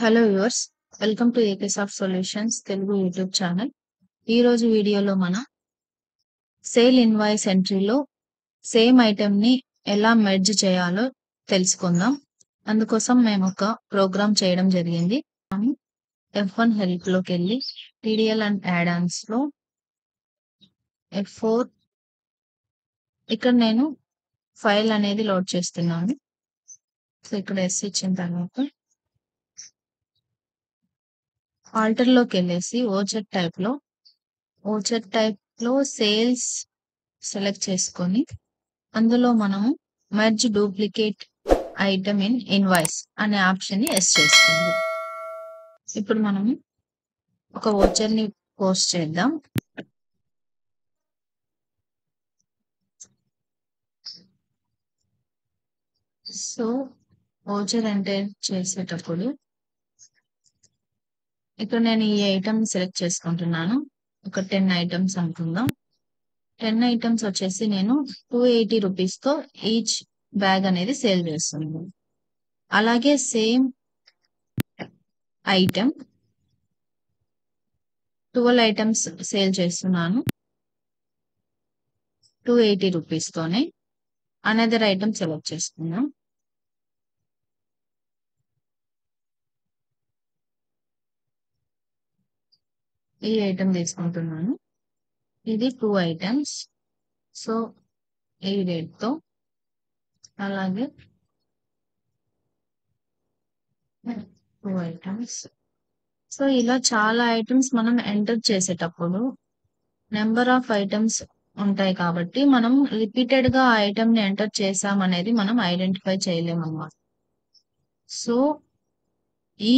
Hello viewers, welcome to AP soft solutions Telugu YouTube channel. ఈ రోజు వీడియోలో మనం సేల్ ఇన్వాయిస్ ఎంట్రీలో సేమ్ ఐటెం ని ఎలా మెర్జ్ చేయాలో తెలుసుకుందాం. అందుకోసం మేము ఒక ప్రోగ్రామ్ చేయడం జరిగింది. F1 హెల్ప్ లోకి వెళ్ళి టీడీఎల్ అండ్ యాడ్-ఆన్స్ లో F4 ఇక్కడ నేను ఫైల్ అనేది లోడ్ చేస్తున్నాను. సో ఇక్కడ ఎస్ ఇచ్చిన తర్వాత ఆల్టర్ లోకి వెళ్ళేసి ఓచెట్ టైప్ లో సేల్స్ సెలెక్ట్ చేసుకొని అందులో మనము merge duplicate item in invoice అనే ఆప్షన్ ని ఎస్ చేసుకోండి. ఇప్పుడు మనము ఒక ఓచర్ ని పోస్ట్ చేద్దాం. సో ఓచర్ ఎంటర్ చేసేటప్పుడు ఇక్కడ నేను ఈ ఐటమ్ సెలెక్ట్ చేసుకుంటున్నాను. ఒక 10 ఐటమ్స్ అనుకుందాం. 10 ఐటమ్స్ వచ్చేసి నేను 280 రూపీస్ తో ఈచ్ బ్యాగ్ అనేది సేల్ చేస్తున్నాను. అలాగే సేమ్ ఐటమ్ 12 ఐటమ్స్ సేల్ చేస్తున్నాను 280 రూపీస్ తోనే. అనదర్ ఐటమ్ సెలెక్ట్ చేసుకున్నాం. ఈ ఐటమ్ తీసుకుంటున్నాను. ఇది 2 ఐటమ్స్. సో ఈ రేట్ తో అలాగే 2 ఐటమ్స్. సో ఇలా చాలా ఐటమ్స్ మనం ఎంటర్ చేసేటప్పుడు నెంబర్ ఆఫ్ ఐటమ్స్ ఉంటాయి కాబట్టి మనం రిపీటెడ్ గా ఆ ఐటమ్ ని ఎంటర్ చేసాం అనేది మనం ఐడెంటిఫై చేయలేము అన్నమాట. సో ఈ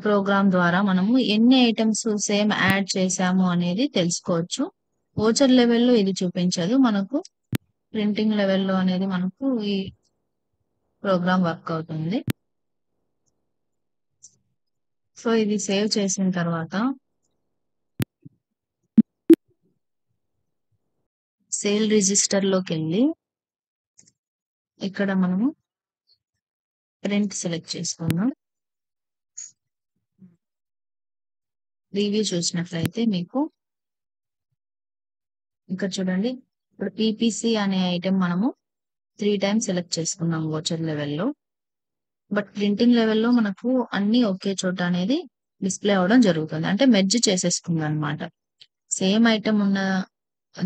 ప్రోగ్రామ్ ద్వారా మనము ఎన్ని ఐటమ్స్ సేమ్ యాడ్ చేసాము అనేది తెలుసుకోవచ్చు. ఓచర్ లెవెల్లో ఇది చూపించదు, మనకు ప్రింటింగ్ లెవెల్లో అనేది మనకు ఈ ప్రోగ్రామ్ వర్క్ అవుతుంది. సో ఇది సేవ్ చేసిన తర్వాత సేల్ రిజిస్టర్ లోకి వెళ్ళి ఇక్కడ మనము ప్రింట్ సెలెక్ట్ చేసుకుందాం. రివ్యూ చూసినట్లయితే మీకు ఇక్కడ చూడండి, ఇప్పుడు పీపీసీ అనే ఐటెం మనము 3 టైమ్స్ సెలెక్ట్ చేసుకున్నాం ఓచర్ లెవెల్లో. బట్ ప్రింటింగ్ లెవెల్లో మనకు అన్ని ఒకే చోట అనేది డిస్ప్లే అవడం జరుగుతుంది, అంటే మెర్జ్ చేసేసుకుంది అనమాట. సేమ్ ఐటమ్ ఉన్న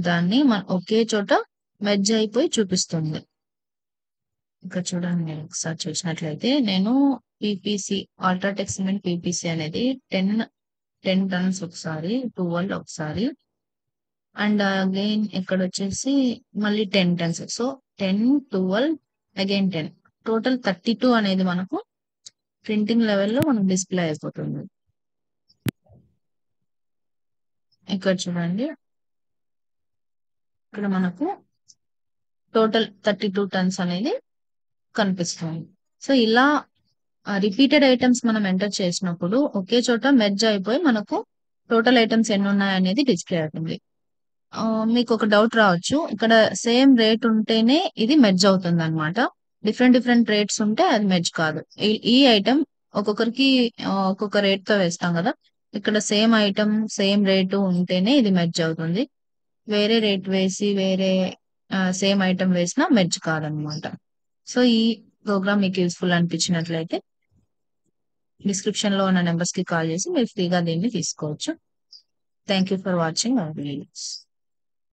దాన్ని ఒకే చోట మెర్జ్ అయిపోయి చూపిస్తుంది. ఇక్కడ చూడండి, నేను ఒకసారి చూసినట్లయితే నేను పీపీసీ అల్ట్రాటెక్ సిమెంట్ పీపీసీ అనేది 10 టన్స్ ఒకసారి, 12 ఒకసారి, అండ్ అగైన్ ఇక్కడ వచ్చేసి మళ్ళీ 10 టన్స్. సో 10, 12 అగైన్ 10, టోటల్ 32 అనేది మనకు ప్రింటింగ్ లెవెల్లో మనకు డిస్ప్లే అయిపోతుంది. ఇక్కడ చూడండి, ఇక్కడ మనకు టోటల్ 32 టన్స్ అనేది కనిపిస్తుంది. సో ఇలా రిపీటెడ్ ఐటమ్స్ మనం ఎంటర్ చేసినప్పుడు ఒకే చోట మెర్జ్ అయిపోయి మనకు టోటల్ ఐటమ్స్ ఎన్ని ఉన్నాయనేది డిస్ప్లే అవుతుంది. మీకు ఒక డౌట్ రావచ్చు, ఇక్కడ సేమ్ రేట్ ఉంటేనే ఇది మెర్జ్ అవుతుంది అనమాట, డిఫరెంట్ రేట్స్ ఉంటే అది మెర్జ్ కాదు. ఈ ఐటమ్ ఒక్కొక్కరికి ఒక్కొక్క రేట్ తో వేస్తాం కదా, ఇక్కడ సేమ్ ఐటమ్ సేమ్ రేటు ఉంటేనే ఇది మెర్జ్ అవుతుంది. వేరే రేట్ వేసి వేరే సేమ్ ఐటమ్ వేసినా మెర్జ్ కాదనమాట. సో ఈ ప్రోగ్రామ్ మీకు యూస్ఫుల్ అనిపించినట్లయితే డిస్క్రిప్షన్ లో ఉన్న నెంబర్స్ కి కాల్ చేసి మీరు ఫ్రీగా దీన్ని తీసుకోవచ్చు. Thank you for watching our videos.